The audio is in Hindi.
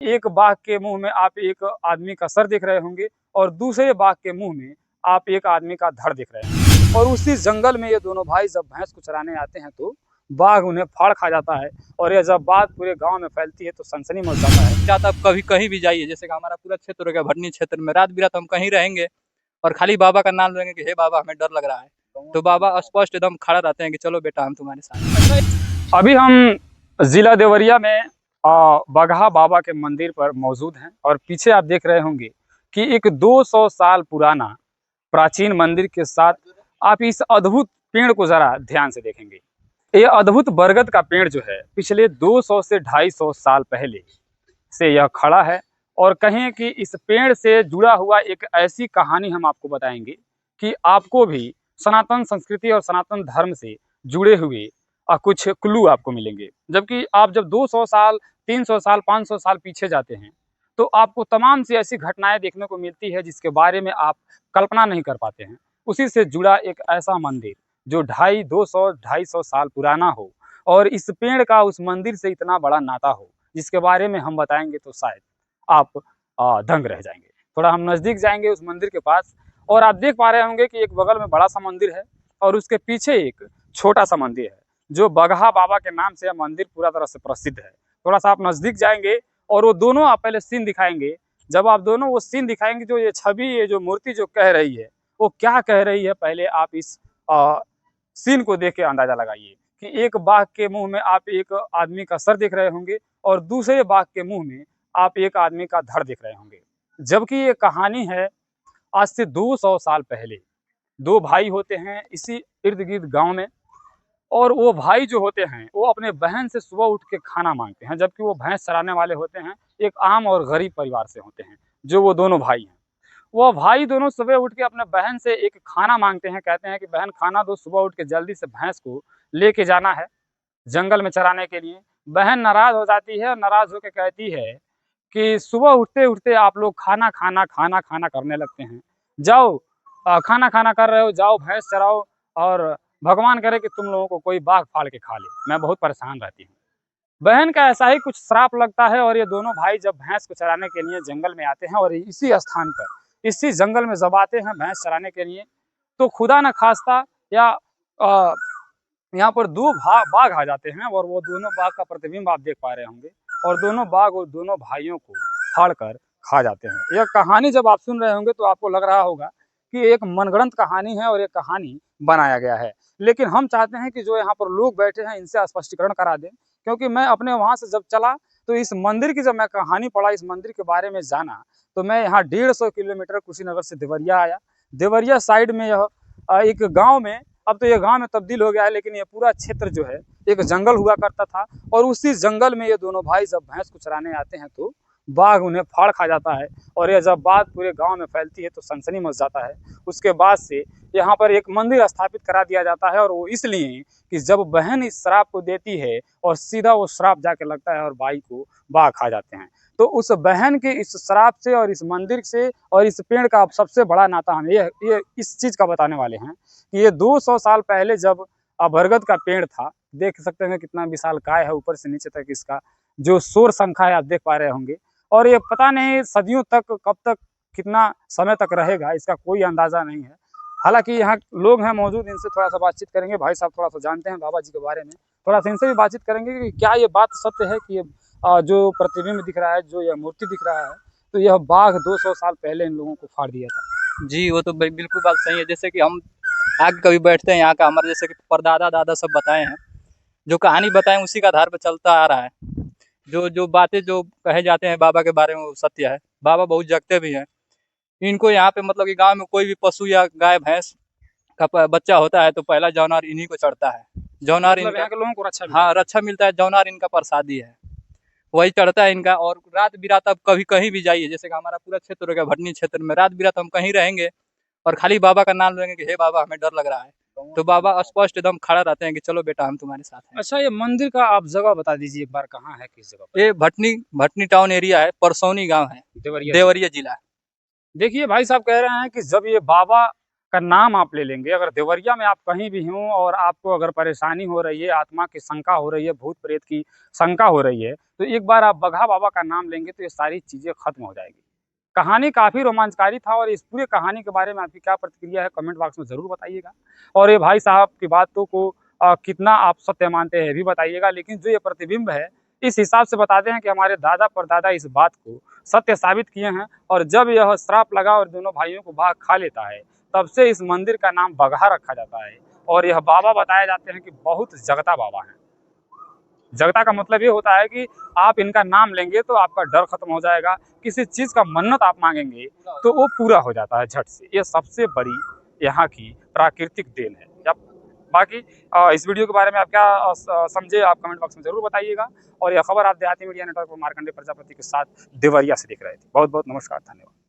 एक बाघ के मुंह में आप एक आदमी का सर देख रहे होंगे और दूसरे बाघ के मुंह में आप एक आदमी का धड़ देख रहे हैं। और उसी जंगल में ये दोनों भाई जब भैंस को चराने आते हैं तो बाघ उन्हें फाड़ खा जाता है। और ये जब बात पूरे गांव में फैलती है तो सनसनी मच जाता है। जाता आप कभी कहीं भी जाइए, जैसे कि हमारा पूरा क्षेत्र हो गया भटनी क्षेत्र में, रात बिरात हम कहीं रहेंगे और खाली बाबा का नाम लेंगे कि हे बाबा हमें डर लग रहा है, तो बाबा स्पष्ट एकदम खड़ा रहते हैं कि चलो बेटा हम तुम्हारे साथ। अभी हम जिला देवरिया में बगहा बाबा के मंदिर पर मौजूद हैं और पीछे आप देख रहे होंगे कि एक 200 साल पुराना प्राचीन मंदिर के साथ आप इस अद्भुत पेड़ को जरा ध्यान से देखेंगे। ये अद्भुत बरगद का पेड़ जो है पिछले 200 से 250 साल पहले से यह खड़ा है। और कहें कि इस पेड़ से जुड़ा हुआ एक ऐसी कहानी हम आपको बताएंगे कि आपको भी सनातन संस्कृति और सनातन धर्म से जुड़े हुए कुछ क्लू आपको मिलेंगे। जबकि आप जब 200 साल 300 साल 500 साल पीछे जाते हैं तो आपको तमाम सी ऐसी घटनाएं देखने को मिलती है जिसके बारे में आप कल्पना नहीं कर पाते हैं। उसी से जुड़ा एक ऐसा मंदिर जो 250 साल पुराना हो और इस पेड़ का उस मंदिर से इतना बड़ा नाता हो, जिसके बारे में हम बताएंगे तो शायद आप दंग रह जाएंगे। थोड़ा हम नज़दीक जाएंगे उस मंदिर के पास और आप देख पा रहे होंगे कि एक बगल में बड़ा सा मंदिर है और उसके पीछे एक छोटा सा मंदिर है जो बगहा बाबा के नाम से यह मंदिर पूरा तरह से प्रसिद्ध है। थोड़ा सा आप नज़दीक जाएंगे और वो दोनों आप पहले सीन दिखाएंगे। जब आप दोनों वो सीन दिखाएंगे जो ये छवि, ये जो मूर्ति जो कह रही है वो क्या कह रही है, पहले आप इस सीन को देख के अंदाजा लगाइए कि एक बाघ के मुंह में आप एक आदमी का सर देख रहे होंगे और दूसरे बाघ के मुंह में आप एक आदमी का धड़ देख रहे होंगे। जबकि ये कहानी है आज से 200 साल पहले। दो भाई होते हैं इसी इर्द गिर्द गाँव में और वो भाई जो होते हैं वो अपने बहन से सुबह उठ के खाना मांगते हैं, जबकि वो भैंस चराने वाले होते हैं, एक आम और गरीब परिवार से होते हैं जो वो दोनों भाई हैं। वो भाई दोनों सुबह उठ के अपने बहन से एक खाना मांगते हैं, कहते हैं कि बहन खाना दो, सुबह उठ के जल्दी से भैंस को लेके जाना है जंगल में चराने के लिए। बहन नाराज हो जाती है और नाराज होकर कहती है कि सुबह उठते उठते आप लोग खाना खाना खाना खाना करने लगते हैं, जाओ खाना खाना कर रहे हो, जाओ भैंस चराओ और भगवान करे कि तुम लोगों को कोई बाघ फाड़ के खा ले, मैं बहुत परेशान रहती हूँ। बहन का ऐसा ही कुछ श्राप लगता है और ये दोनों भाई जब भैंस को चराने के लिए जंगल में आते हैं और इसी स्थान पर इसी जंगल में जब आते हैं भैंस चराने के लिए तो खुदा न खास्ता या यहाँ पर दो बाघ आ जाते हैं और वो दोनों बाघ का प्रतिबिंब आप देख पा रहे होंगे और दोनों बाघ और दोनों भाइयों को फाड़ कर खा जाते हैं। यह कहानी जब आप सुन रहे होंगे तो आपको लग रहा होगा कि एक मनगढ़ंत कहानी है और एक कहानी बनाया गया है, लेकिन हम चाहते हैं कि जो यहाँ पर लोग बैठे हैं इनसे स्पष्टीकरण करा दें। क्योंकि मैं अपने वहाँ से जब चला तो इस मंदिर की जब मैं कहानी पढ़ा, इस मंदिर के बारे में जाना, तो मैं यहाँ 150 किलोमीटर कुशीनगर से देवरिया आया। देवरिया साइड में यह एक गाँव में, अब तो यह गांव में तब्दील हो गया है, लेकिन ये पूरा क्षेत्र जो है एक जंगल हुआ करता था। और उसी जंगल में ये दोनों भाई जब भैंस को चराने आते हैं तो बाघ उन्हें फाड़ खा जाता है और यह जब बात पूरे गांव में फैलती है तो सनसनी मच जाता है। उसके बाद से यहाँ पर एक मंदिर स्थापित करा दिया जाता है और वो इसलिए कि जब बहन इस श्राप को देती है और सीधा वो श्राप जाके लगता है और भाई को बाघ खा जाते हैं। तो उस बहन के इस श्राप से और इस मंदिर से और इस पेड़ का सबसे बड़ा नाता हमें ये इस चीज़ का बताने वाले हैं कि ये 200 साल पहले जब बरगद का पेड़ था, देख सकते हैं कितना विशालकाय है, ऊपर से नीचे तक इसका जो शोर संख्या है आप देख पा रहे होंगे। और ये पता नहीं सदियों तक कब तक कितना समय तक रहेगा इसका कोई अंदाज़ा नहीं है। हालांकि यहाँ लोग हैं मौजूद, इनसे थोड़ा सा बातचीत करेंगे। भाई साहब थोड़ा सा जानते हैं बाबा जी के बारे में, थोड़ा सा इनसे भी बातचीत करेंगे कि क्या ये बात सत्य है कि ये जो प्रतिबिंब दिख रहा है, जो यह मूर्ति दिख रहा है, तो यह बाघ 200 साल पहले इन लोगों को फाड़ दिया था। जी वो तो बिल्कुल बात सही है। जैसे कि हम आगे कभी बैठते हैं यहाँ का, हमारे जैसे कि परदादा दादा सब बताए हैं, जो कहानी बताएं उसी का आधार पर चलता आ रहा है। जो जो बातें जो कहे जाते हैं बाबा के बारे में वो सत्य है। बाबा बहुत जगते भी हैं। इनको यहाँ पे मतलब कि गांव में कोई भी पशु या गाय भैंस का बच्चा होता है तो पहला जौनार इन्हीं को चढ़ता है। जौनार मतलब यहाँ के लोगों को रक्षा हाँ रक्षा मिलता है। जौनार इनका प्रसादी है, वही चढ़ता है इनका। और रात बिरात आप कभी कहीं भी जाइए, जैसे कि हमारा पूरा क्षेत्र हो गया भटनी क्षेत्र में, रात बिरात हम कहीं रहेंगे और खाली बाबा का नाम लेंगे कि हे बाबा हमें डर लग रहा है, तो बाबा स्पष्ट एकदम खड़ा रहते हैं कि चलो बेटा हम तुम्हारे साथ हैं। अच्छा, ये मंदिर का आप जगह बता दीजिए एक बार, कहाँ है, किस जगह पर? ये भटनी टाउन एरिया है, परसौनी गांव है, देवरिया जिला। देखिए भाई साहब कह रहे हैं कि जब ये बाबा का नाम आप ले लेंगे, अगर देवरिया में आप कहीं भी हों और आपको अगर परेशानी हो रही है, आत्मा की शंका हो रही है, भूत प्रेत की शंका हो रही है, तो एक बार आप बगहा बाबा का नाम लेंगे तो ये सारी चीज़ें खत्म हो जाएगी। कहानी काफ़ी रोमांचकारी था और इस पूरे कहानी के बारे में आपकी क्या प्रतिक्रिया है कमेंट बॉक्स में ज़रूर बताइएगा। और ये भाई साहब की बातों को कितना आप सत्य मानते हैं ये भी बताइएगा। लेकिन जो ये प्रतिबिंब है, इस हिसाब से बताते हैं कि हमारे दादा परदादा इस बात को सत्य साबित किए हैं और जब यह श्राप लगा और दोनों भाइयों को बाघ खा लेता है, तब से इस मंदिर का नाम बगहा रखा जाता है। और यह बाबा बताए जाते हैं कि बहुत जगता बाबा हैं। जगता का मतलब ये होता है कि आप इनका नाम लेंगे तो आपका डर खत्म हो जाएगा, किसी चीज़ का मन्नत आप मांगेंगे तो वो पूरा हो जाता है झट से। ये सबसे बड़ी यहाँ की प्राकृतिक देन है। जब बाकी इस वीडियो के बारे में आप क्या समझे, आप कमेंट बॉक्स में ज़रूर बताइएगा। और यह खबर आप देहाती मीडिया नेटवर्क पर मार्कंडे प्रजापति के साथ देवरिया से देख रहे थे। बहुत बहुत नमस्कार, धन्यवाद।